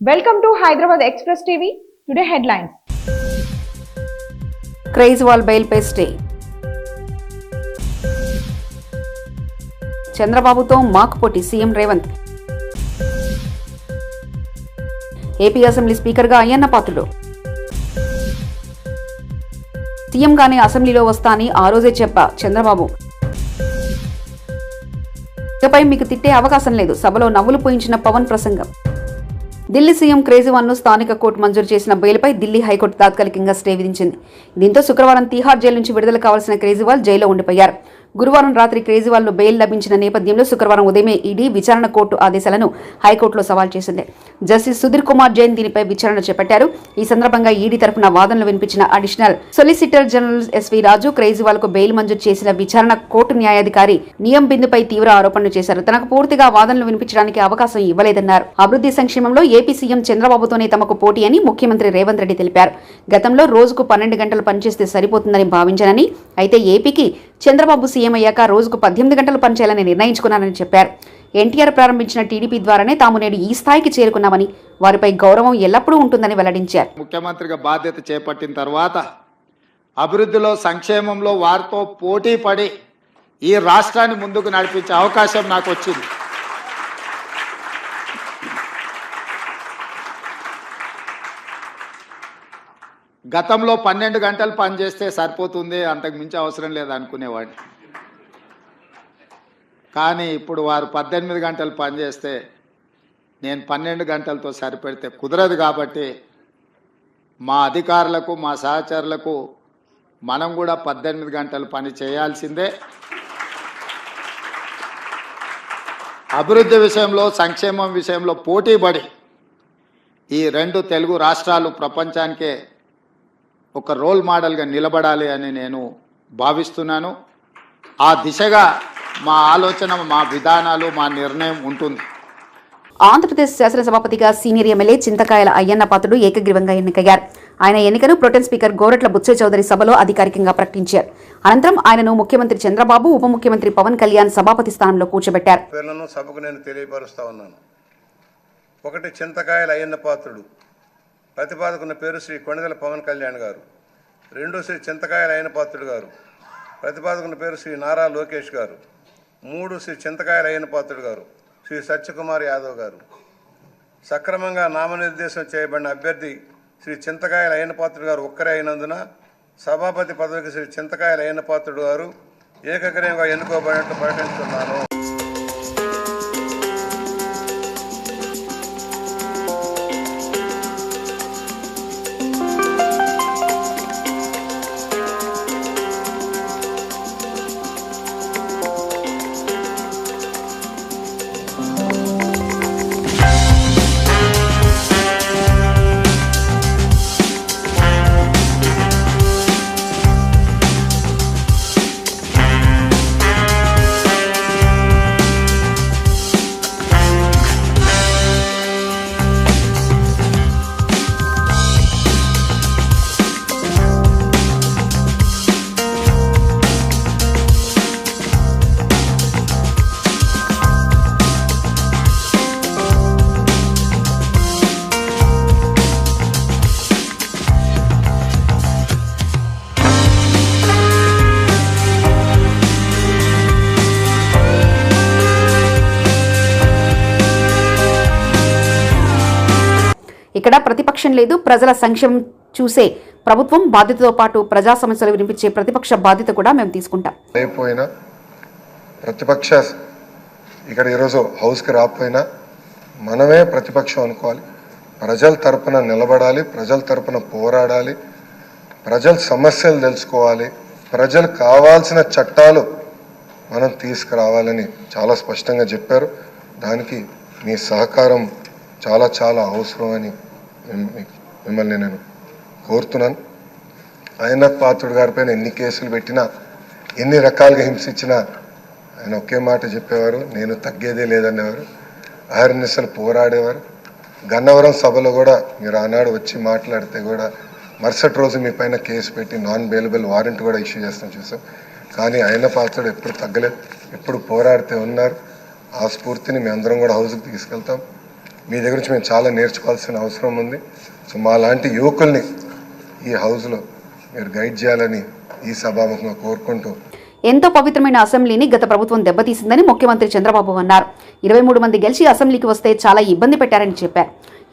Welcome to Hyderabad Express TV. Today headlines. Kejriwal బెయిల్పై stay. చంద్రబాబుతో మాక్ పోటీ సీఎం రేవంత్. ఏపీ అసెంబ్లీ స్పీకర్గా అయ్యన్న పాత్రుడు. సీఎంగానే అసెంబ్లీలో వస్తా అని ఆ రోజే చెప్పా చంద్రబాబు. ఇకపై మీకు తిట్టే అవకాశం లేదు, సభలో నవ్వులు పూయించిన పవన్ ప్రసంగం. ఢిల్లీ సీఎం కేజ్రీవాల్ను స్థానిక కోర్టు మంజూరు చేసిన బెయిల్పై ఢిల్లీ హైకోర్టు తాత్కాలికంగా స్టే విధించింది. దీంతో శుక్రవారం తీహార్ జైలు నుంచి విడుదల కావాల్సిన కేజ్రీవాల్ జైల్లో ఉండిపోయారు. గురువారం రాత్రి కేజ్రీవాల్ను బెయిల్ లభించిన నేపథ్యంలో శుక్రవారం ఉదయమే ఈడీ విచారణ కోర్టు ఆదేశాలను హైకోర్టులో సవాల్ చేసింది. జస్టిస్ సుధీర్ కుమార్ జైన్ దీనిపై విచారణ చేపట్టారు. ఈ సందర్భంగా ఈడీ తరఫున వాదనలు వినిపించిన అడిషనల్ సొలిసిటర్ జనరల్ ఎస్వీ రాజు కేజ్రీవాల్కు బెయిల్ మంజూరు చేసిన విచారణ కోర్టు న్యాయాధికారి నియం బిందుపై తీవ్ర ఆరోపణలు చేశారు. తనకు పూర్తిగా వాదనలు వినిపించడానికి అవకాశం ఇవ్వలేదన్నారు. అభివృద్ధి సంక్షేమంలో ఏపీ సీఎం చంద్రబాబుతోనే తమకు పోటీ అని ముఖ్యమంత్రి రేవంత్ రెడ్డి తెలిపారు. గతంలో రోజుకు 12 గంటలు పనిచేస్తే సరిపోతుందని భావించానని, అయితే ఏపీకి చంద్రబాబు సీఎం అయ్యాక రోజుకు 18 గంటలు పనిచేయాలని నిర్ణయించుకున్నానని చెప్పారు. ఎన్టీఆర్ ప్రారంభించిన టీడీపీ ద్వారానే తాము నేడు ఈ స్థాయికి చేరుకున్నామని, వారిపై గౌరవం ఎల్లప్పుడూ ఉంటుందని వెల్లడించారు. ముఖ్యమంత్రిగా బాధ్యత చేపట్టిన తర్వాత అభివృద్ధిలో, సంక్షేమంలో వారితో పోటీ పడి ఈ రాష్ట్రాన్ని ముందుకు నడిపించే అవకాశం నాకు వచ్చింది. గతంలో 12 గంటలు పనిచేస్తే సరిపోతుంది, అంతకు మించి అవసరం లేదు అనుకునేవాడిని. కానీ ఇప్పుడు వారు 18 గంటలు పనిచేస్తే నేను 12 గంటలతో సరిపెడితే కుదరదు. కాబట్టి మా అధికారులకు, మా సహచరులకు మనం కూడా 18 గంటలు పని చేయాల్సిందే. అభివృద్ధి విషయంలో, సంక్షేమం విషయంలో పోటీపడి ఈ 2 తెలుగు రాష్ట్రాలు ప్రపంచానికే ఒక రోల్ మోడల్గా నిలబడాలి అని నేను భావిస్తున్నాను. ఆ దిశగా మా ఆలోచన, మా విధానాలు, మా నిర్ణయం ఉంటుంది. ఆంధ్రప్రదేశ్ శాసనసభాపతిగా సీనియర్ ఎమ్మెల్యే చింతకాయల అయ్యన్న పాత్రుడు ఏకగ్రీవంగా ఎన్నికయ్యారు. ఆయన ఎన్నికను ప్రొటెం స్పీకర్ గోరట్ల బుచ్చయ్య చౌదరి సభలో అధికారికంగా ప్రకటించారు. అనంతరం ఆయనను ముఖ్యమంత్రి చంద్రబాబు, ఉప ముఖ్యమంత్రి పవన్ కళ్యాణ్ సభాపతి స్థానంలో కూర్చోబెట్టారు. సభకు నేను తెలియపరుస్తా ఉన్నాను. 1 చింతకాయల అయ్యన్న పాత్రుడు, ప్రతిపాదకున్న పేరు శ్రీ కొణిదెల పవన్ కళ్యాణ్ గారు. 2 శ్రీ చింతకాయల అయ్యన్న పాత్రుడు గారు, ప్రతిపాదకున్న పేరు శ్రీ నారా లోకేష్ గారు. 3 శ్రీ చింతకాయల అయ్యన్న పాత్రుడు గారు, శ్రీ సత్యకుమార్ యాదవ్ గారు. సక్రమంగా నామనిర్దేశం చేయబడిన అభ్యర్థి శ్రీ చింతకాయల అయ్యన్న పాత్రుడు గారు ఒక్కరే అయినందున సభాపతి పదవికి శ్రీ చింతకాయల అయ్యన్న పాత్రుడు గారు ఏకగ్రీవంగా ఎన్నుకోబడినట్లు ప్రకటిస్తున్నాను. ఇక్కడ ప్రతిపక్షం లేదు, ప్రజల సంక్షేమం చూసే ప్రభుత్వం, బాధ్యతతో పాటు ప్రజా సమస్యలు వినిపించే ప్రతిపక్ష బాధ్యత కూడా మేము తీసుకుంటాం. అయిపోయినా ప్రతిపక్ష ఇక్కడ ఈరోజు హౌస్కి రాకపోయినా మనమే ప్రతిపక్షం అనుకోవాలి. ప్రజల తరపున నిలబడాలి, ప్రజల తరపున పోరాడాలి, ప్రజల సమస్యలు తెలుసుకోవాలి, ప్రజలు కావాల్సిన చట్టాలు మనం తీసుకురావాలని చాలా స్పష్టంగా చెప్పారు. దానికి మీ సహకారం చాలా చాలా అవసరం అని మిమ్మల్ని నేను కోరుతున్నాను. అయ్యన్న పాత్రుడు గారిపైన ఎన్ని కేసులు పెట్టినా, ఎన్ని రకాలుగా హింసించినా ఆయన ఒకే మాట చెప్పేవారు, నేను తగ్గేదే లేదనేవారు. అహర్నిశలు పోరాడేవారు. గన్నవరం సభలో కూడా మీరు ఆనాడు వచ్చి మాట్లాడితే కూడా మరుసటి రోజు మీ పైన కేసు పెట్టి నాన్ బెయిలబుల్ వారెంట్ కూడా ఇష్యూ చేస్తాం చూసాం. కానీ అయ్యన్న పాత్రుడు ఎప్పుడు తగ్గలేదు, ఎప్పుడు పోరాడితే ఉన్నారు. ఆ స్ఫూర్తిని మేము అందరం కూడా హౌస్కి తీసుకెళ్తాం. మీ దగ్గర నుంచి మేము చాలా నేర్చుకోవాల్సిన అవసరం ఉంది. సో మా లాంటి యువకుల్ని ఈ హౌస్లో మీరు గైడ్ చేయాలని ఈ సభాముఖంగా కోరుకుంటూ, ఎంతో పవిత్రమైన అసెంబ్లీని గత ప్రభుత్వం దెబ్బతీసిందని ముఖ్యమంత్రి చంద్రబాబు అన్నారు. 23 మంది గెలిచి అసెంబ్లీకి వస్తే చాలా ఇబ్బంది పెట్టారని చెప్పారు.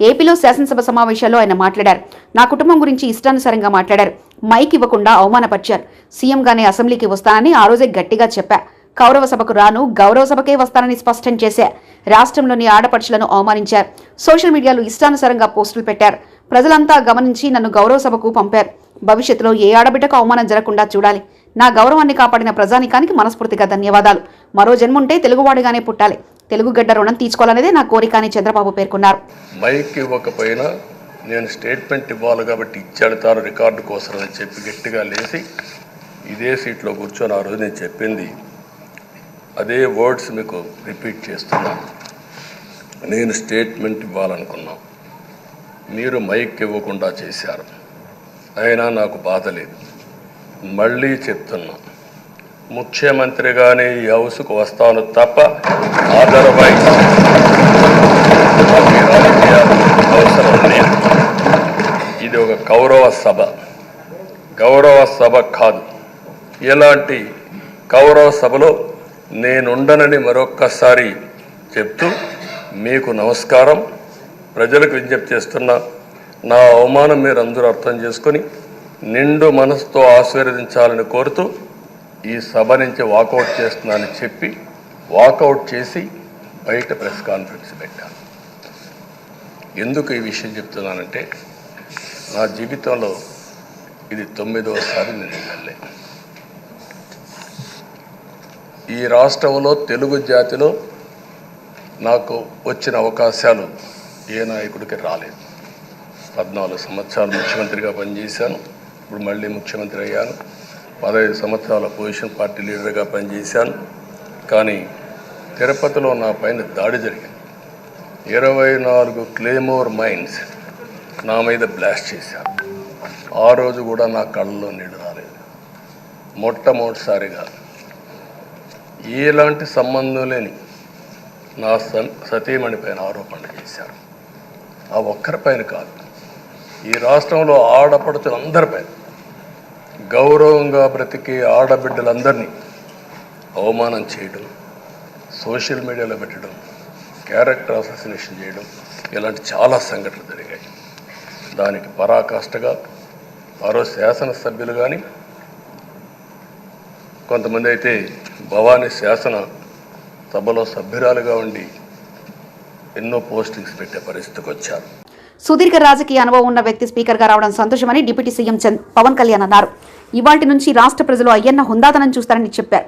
ఏపీలో శాసనసభ సమావేశాల్లో ఆయన మాట్లాడారు. నా కుటుంబం గురించి ఇష్టానుసారంగా మాట్లాడారు. మైక్ ఇవ్వకుండా అవమానపరిచారు. సీఎంగానే అసెంబ్లీకి వస్తానని ఆ రోజే గట్టిగా చెప్పా. కౌరవ సభకు రాను, గౌరవ సభకే వస్తానని స్పష్టం చేశా. రాష్ట్రంలోని ఆడపడుచులను అవమానించారు. సోషల్ మీడియాలో ఇష్టానుసారంగా పోస్టులు పెట్టారు. ప్రజలంతా గమనించి నన్ను గౌరవ సభకు పంపారు. భవిష్యత్తులో ఏ ఆడబిడ్డకు అవమానం జరగకుండా చూడాలి. నా గౌరవాన్ని కాపాడిన ప్రజానికానికి మనస్ఫూర్తిగా ధన్యవాదాలు. మరో జన్ముంటే తెలుగువాడిగానే పుట్టాలి. తెలుగు గడ్డ రుణం తీర్చుకోవాలనేదే నా కోరిక అని చంద్రబాబు పేర్కొన్నారు. మైక్ ఇవ్వకపోయినా నేను స్టేట్మెంట్ ఇవ్వాలి కాబట్టి ఇచ్చాడు తాను రికార్డు కోసం అని చెప్పి గట్టిగా లేచి ఇదే సీట్లో కూర్చొని ఆ రోజు నేను చెప్పింది అదే వర్డ్స్ మీకు రిపీట్ చేస్తున్నాను. నేను స్టేట్మెంట్ ఇవ్వాలనుకున్నాను, మీరు మైక్ ఇవ్వకుండా చేశారు. అయినా నాకు బాధ లేదు. మళ్ళీ చెప్తున్నా, ముఖ్యమంత్రిగానే ఈ హౌస్కు వస్తాను తప్ప అదర్వైజ్ అవసరం లేదు. ఇది ఒక గౌరవ సభ కాదు. ఇలాంటి గౌరవ సభలో నేనుండనని మరొక్కసారి చెప్తూ మీకు నమస్కారం. ప్రజలకు విజ్ఞప్తి చేస్తున్నా, నా అవమానం మీరు అందరూ అర్థం చేసుకొని నిండు మనసుతో ఆశీర్వదించాలని కోరుతూ ఈ సభ నుంచి వాకౌట్ చేస్తున్నానని చెప్పి వాకౌట్ చేసి బయట ప్రెస్ కాన్ఫరెన్స్ పెట్టాను. ఎందుకు ఈ విషయం చెప్తున్నానంటే నా జీవితంలో ఇది 9వసారి నేను ఎమ్మెల్యే. ఈ రాష్ట్రంలో తెలుగు జాతిలో నాకు వచ్చిన అవకాశాలు ఏ నాయకుడికి రాలేదు. 14 సంవత్సరాలు ముఖ్యమంత్రిగా పనిచేశాను. ఇప్పుడు మళ్ళీ ముఖ్యమంత్రి అయ్యాను. 15 సంవత్సరాల అపోజిషన్ పార్టీ లీడర్గా పనిచేశాను. కానీ తిరుపతిలో నా పైన దాడి జరిగింది. 24 క్లేమోర్ మైన్స్ నా మీద బ్లాస్ట్ చేశారు. ఆ రోజు కూడా నా కళ్ళలో నీళ్ళు రాలేదు. మొట్టమొదటిసారిగా ఎలాంటి సంబంధం లేని నా సతీమణి పైన ఆరోపణలు చేశారు. ఆ ఒక్కరిపైన కాదు, ఈ రాష్ట్రంలో ఆడపడుతులందరిపైన, గౌరవంగా బ్రతికే ఆడబిడ్డలందరినీ అవమానం చేయడం, సోషల్ మీడియాలో పెట్టడం, క్యారెక్టర్ అసాసినేషన్ చేయడం, ఇలాంటి చాలా సంఘటనలు జరిగాయి. దానికి పరాకాష్ఠగా మరో శాసనసభ్యులు కానీ కొంతమంది అయితే భవానీ శాసన సభలో సభ్యురాలుగా ఉండి ఎన్నో పోస్టింగ్స్ పెట్టే పరిస్థితికి వచ్చారు. సుదీర్ఘ రాజకీయ అనుభవం ఉన్న వ్యక్తి స్పీకర్గా రావడం సంతోషమని డిప్యూటీ సీఎం పవన్ కళ్యాణ్ అన్నారు. ఇవాటి నుంచి రాష్ట్ర ప్రజలు అయ్యన్న హుందాతనం చూస్తారని చెప్పారు.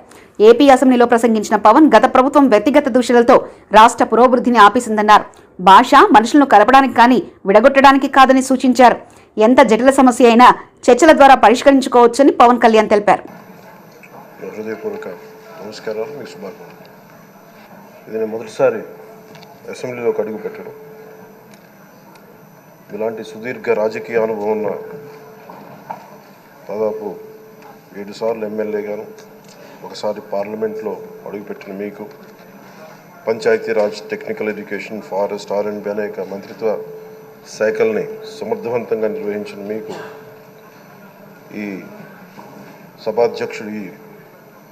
ఏపీ అసెంబ్లీలో ప్రసంగించిన పవన్ గత ప్రభుత్వం వ్యక్తిగత దూషణలతో రాష్ట్ర పురోభివృద్ధిని ఆపేసిందన్నారు. భాష మనుషులను కలపడానికి కానీ విడగొట్టడానికి కాదని సూచించారు. ఎంత జటిల సమస్య అయినా చర్చల ద్వారా పరిష్కరించుకోవచ్చని పవన్ కళ్యాణ్ తెలిపారు. హృదయపూర్వక నమస్కారాలు, మీ శుభాకాంక్షలు. ఇది నేను మొదటిసారి అసెంబ్లీలోకి అడుగు పెట్టడం. ఇలాంటి సుదీర్ఘ రాజకీయ అనుభవం ఉన్న దాదాపు 7 సార్లు ఎమ్మెల్యేగాను, ఒకసారి పార్లమెంట్లో అడుగుపెట్టిన మీకు, Panchayati Raj, technical education, forest, R&B అనేక మంత్రిత్వ శాఖల్ని సమర్థవంతంగా నిర్వహించిన మీకు ఈ సభాధ్యక్షుడు ఈ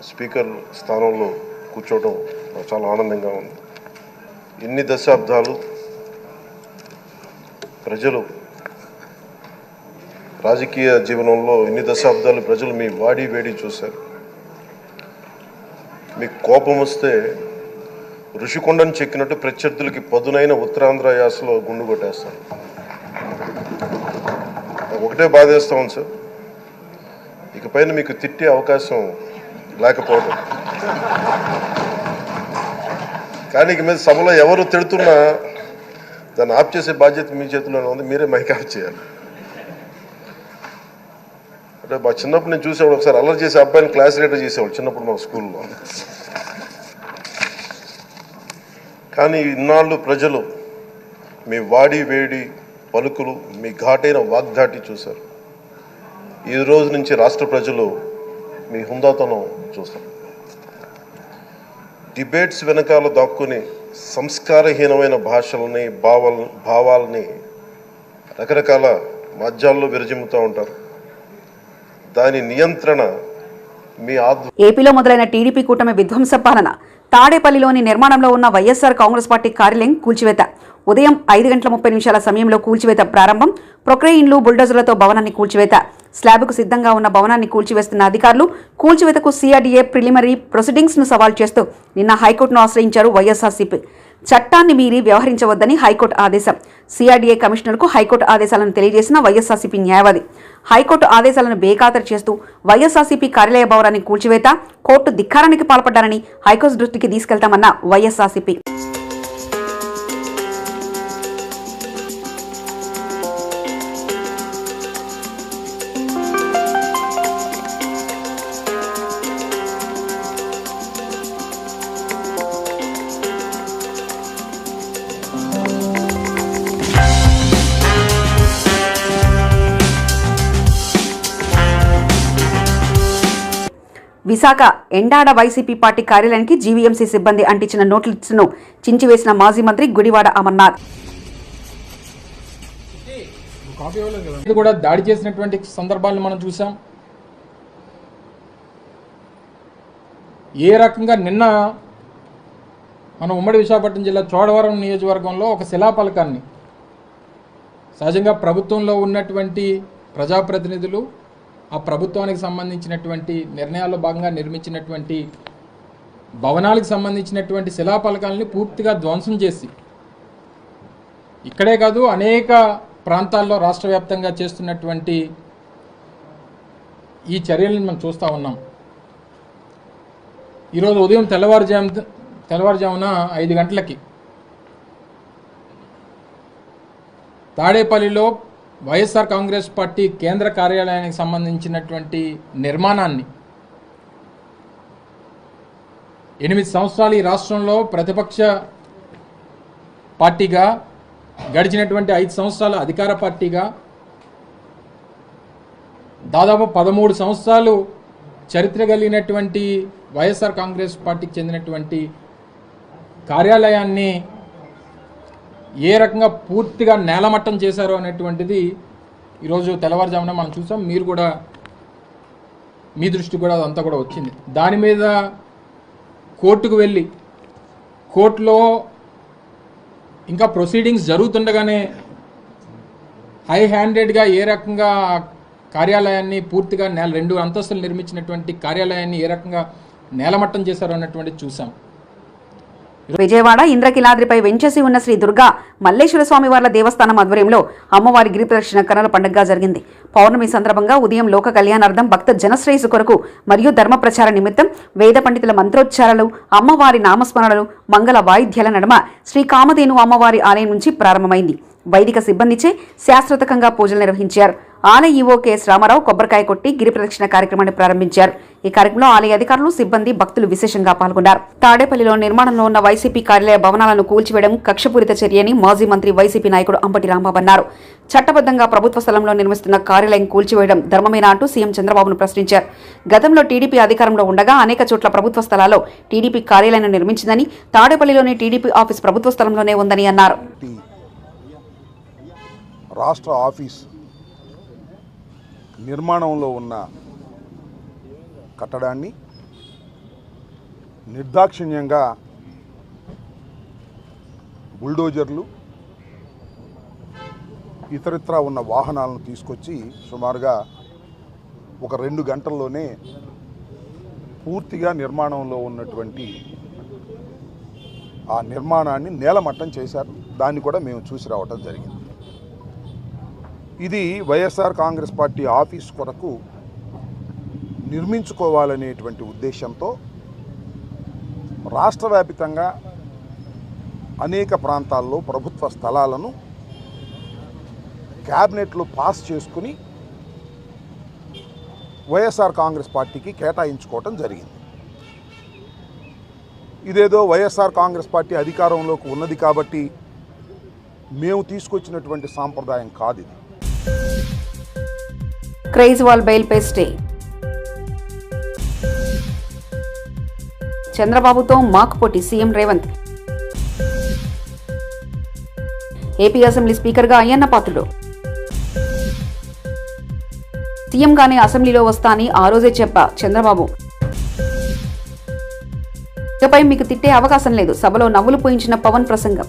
స్పీకర్ స్థానంలో కూర్చోవడం నాకు చాలా ఆనందంగా ఉంది. ఇన్ని దశాబ్దాలు ప్రజలు రాజకీయ జీవనంలో ఇన్ని దశాబ్దాలు ప్రజలు మీ వాడి వేడి చూశారు. మీకు కోపం వస్తే ఋషికొండను చెక్కినట్టు ప్రత్యర్థులకి పదునైన ఉత్తరాంధ్ర యాసలో గుండు కొట్టేస్తారు. ఒకటే బాధేస్తా ఉంది సార్, ఇకపైన మీకు తిట్టే అవకాశం లేకపోవడం. కానీ ఇక మీద సభలో ఎవరు తిడుతున్నా దాన్ని ఆఫ్ చేసే బాధ్యత మీ చేతిలోనే ఉంది. మీరే మైక్ ఆఫ్ చేయాలి. అంటే మా చిన్నప్పుడు నేను చూసేవాడు, ఒకసారి అల్లరి చేసే అబ్బాయిని క్లాస్ లీడర్ చేసేవాడు చిన్నప్పుడు మా స్కూల్లో. కానీ ఇన్నాళ్ళు ప్రజలు మీ వాడి వేడి పలుకులు, మీ ఘాటైన వాగ్దాటి చూశారు. ఈ రోజు నుంచి రాష్ట్ర ప్రజలు మీ హుందాతనం చూస్తారు. డిబేట్స్ వెనకాల దాక్కుని సంస్కారహీనమైన భాషలని భావాలని రకరకాల మాధ్యాల్లో విరజిమ్ముతూ ఉంటారు. దాని నియంత్రణ మీ ఏపీలో మొదలైన టీడీపీ కూటమి విధ్వంస పాలన. తాడేపల్లిలోని నిర్మాణంలో ఉన్న వైఎస్ఆర్ కాంగ్రెస్ పార్టీ కార్యాలయం కూల్చివేత. ఉదయం 5:30 సమయంలో కూల్చివేత ప్రారంభం. ప్రొక్రెయిన్లు, బుల్డోజర్లతో భవనాన్ని కూల్చివేత. స్లాబ్కు సిద్ధంగా ఉన్న భవనాన్ని కూల్చివేస్తున్న అధికారులు కూల్చివేతకు సిఆర్డీఏ ప్రిలిమినరీ ప్రొసీడింగ్స్ ను సవాల్ చేస్తూ నిన్న హైకోర్టును ఆశ్రయించారు వైఎస్ఆర్సీపీ. చట్టాన్ని మీరి వ్యవహరించవద్దని హైకోర్టు ఆదేశం. సిఆర్డీఏ కమిషనర్కు హైకోర్టు ఆదేశాలను తెలియజేసిన వైఎస్ఆర్సీపీ న్యాయవాది హైకోర్టు ఆదేశాలను బేఖాతరు చేస్తూ వైఎస్ఆర్సీపీ కార్యాలయ భవనాన్ని కూల్చివేత, కోర్టు ధిక్కారానికి పాల్పడ్డారని హైకోర్టు దృష్టికి తీసుకెళ్తామన్న వైఎస్ఆర్సీపీ. విశాఖ ఎండాడ వైసీపీ పార్టీ కార్యాలయానికి జీవీఎంసీ సిబ్బంది అంటించిన నోటీసును చించివేసిన మాజీ మంత్రి గుడివాడ అమర్నాథ్. ఇది కూడా దాడి చేసినటువంటి సందర్భాలను మనం చూసాం. ఏ రకంగా నిన్న మన ఉమ్మడి విశాఖపట్నం జిల్లా చోడవరం నియోజకవర్గంలో ఒక శిలాఫలకాన్ని సహజంగా ప్రభుత్వంలో ఉన్నటువంటి ప్రజాప్రతినిధులు ఆ ప్రభుత్వానికి సంబంధించినటువంటి నిర్ణయాల్లో భాగంగా నిర్మించినటువంటి భవనాలకు సంబంధించినటువంటి శిలాఫలకాలని పూర్తిగా ధ్వంసం చేసి, ఇక్కడే కాదు అనేక ప్రాంతాల్లో రాష్ట్ర వ్యాప్తంగా చేస్తున్నటువంటి ఈ చర్యలను మనం చూస్తూ ఉన్నాం. ఈరోజు ఉదయం తెల్లవారుజామున 5 గంటలకి తాడేపల్లిలో వైఎస్ఆర్ కాంగ్రెస్ పార్టీ కేంద్ర కార్యాలయానికి సంబంధించినటువంటి నిర్మాణాన్ని 8 సంవత్సరాలు ఈ రాష్ట్రంలో ప్రతిపక్ష పార్టీగా, గడిచినటువంటి 5 సంవత్సరాలు అధికార పార్టీగా, దాదాపు 13 సంవత్సరాలు చరిత్ర కలిగినటువంటి వైఎస్ఆర్ కాంగ్రెస్ పార్టీకి చెందినటువంటి కార్యాలయాన్ని ఏ రకంగా పూర్తిగా నేలమట్టం చేశారో అనేటువంటిది ఈరోజు తెల్లవారుజామున మనం చూసాం. మీరు కూడా మీ దృష్టి కూడా అదంతా కూడా వచ్చింది. దాని మీద కోర్టుకు వెళ్ళి కోర్టులో ఇంకా ప్రొసీడింగ్స్ జరుగుతుండగానే హై హ్యాండెడ్గా ఏ రకంగా కార్యాలయాన్ని పూర్తిగా 2 అంతస్తులు నిర్మించినటువంటి కార్యాలయాన్ని ఏ రకంగా నేలమట్టం చేశారో అన్నటువంటిది చూసాం. విజయవాడ ఇంద్రకిలాద్రిపై వెంచేసి ఉన్న శ్రీ దుర్గా మల్లేశ్వర స్వామివార్ల దేవస్థానం ఆధ్వర్యంలో అమ్మవారి గిరి ప్రదక్షిణ కన్నుల పండుగగా జరిగింది. పౌర్ణమి సందర్భంగా ఉదయం లోక కళ్యాణార్థం భక్త జనశ్రేయస్సు కొరకు మరియు ధర్మ ప్రచార నిమిత్తం వేద పండితుల మంత్రోచ్చారాలు, అమ్మవారి నామస్మరణలు, మంగళ వాయిద్యాల నడుమ శ్రీ కామధేను అమ్మవారి ఆలయం నుంచి ప్రారంభమైంది. వైదిక సిబ్బందిచే శాస్త్రోక్తంగా పూజలు నిర్వహించారు. ఆలయ ఈవో కెఎస్ రామారావు కొబ్బరికాయ కొట్టి గిరి ప్రదక్షిణ కార్యక్రమాన్ని ప్రారంభించారు. ఈ కార్యక్రమంలో ఆలయ అధికారులు, సిబ్బంది, భక్తులు విశేషంగా పాల్గొన్నారు. తాడేపల్లిలో నిర్మాణంలో ఉన్న వైసీపీ కార్యాలయ భవనాలను కూల్చివేయడం కక్షపూరిత చర్యని మాజీ మంత్రి వైసీపీ నాయకుడు అంబటి రాంబాబు అన్నారు. చట్టబద్ధంగా ప్రభుత్వ స్థలంలో నిర్మిస్తున్న కార్యాలయం కూల్చివేయడం ధర్మమేనా అంటూ సీఎం చంద్రబాబును ప్రశ్నించారు. గతంలో టీడీపీ అధికారంలో ఉండగా అనేక చోట్ల ప్రభుత్వ స్థలాల్లో టీడీపీ కార్యాలయాన్ని నిర్మించిందని, తాడేపల్లిలోని టీడీపీ ఆఫీస్ ప్రభుత్వ స్థలంలోనే ఉందని అన్నారు. రాష్ట్ర ఆఫీస్ నిర్మాణంలో ఉన్న కట్టడాన్ని నిర్దాక్షిణ్యంగా బుల్డోజర్లు, ఇతరత్రా ఉన్న వాహనాలను తీసుకొచ్చి సుమారుగా ఒక 2 గంటల్లోనే పూర్తిగా నిర్మాణంలో ఉన్నటువంటి ఆ నిర్మాణాన్ని నేలమట్టం చేశారు. దాన్ని కూడా మేము చూసి రావటం జరిగింది. ఇది వైఎస్ఆర్ కాంగ్రెస్ పార్టీ ఆఫీస్ కొరకు నిర్మించుకోవాలనేటువంటి ఉద్దేశంతో రాష్ట్ర వ్యాప్తంగా అనేక ప్రాంతాల్లో ప్రభుత్వ స్థలాలను క్యాబినెట్లో పాస్ చేసుకుని వైఎస్ఆర్ కాంగ్రెస్ పార్టీకి కేటాయించుకోవటం జరిగింది. ఇదేదో వైఎస్ఆర్ కాంగ్రెస్ పార్టీ అధికారంలోకి ఉన్నది కాబట్టి మేము తీసుకొచ్చినటువంటి సాంప్రదాయం కాదు ఇది. కేజ్రీవాల్ బెయిల్పై స్టే. చంద్రబాబుతో మాక్ పోటీ సీఎం రేవంత్. ఏపీ అసెంబ్లీ స్పీకర్గా అయ్యన్న పాత్రుడు. సీఎంగానే అసెంబ్లీలో వస్తా అని ఆ రోజే చెప్పా చంద్రబాబు. ఇకపై మీకు తిట్టే అవకాశం లేదు, సభలో నవ్వులు పోయించిన పవన్ ప్రసంగం.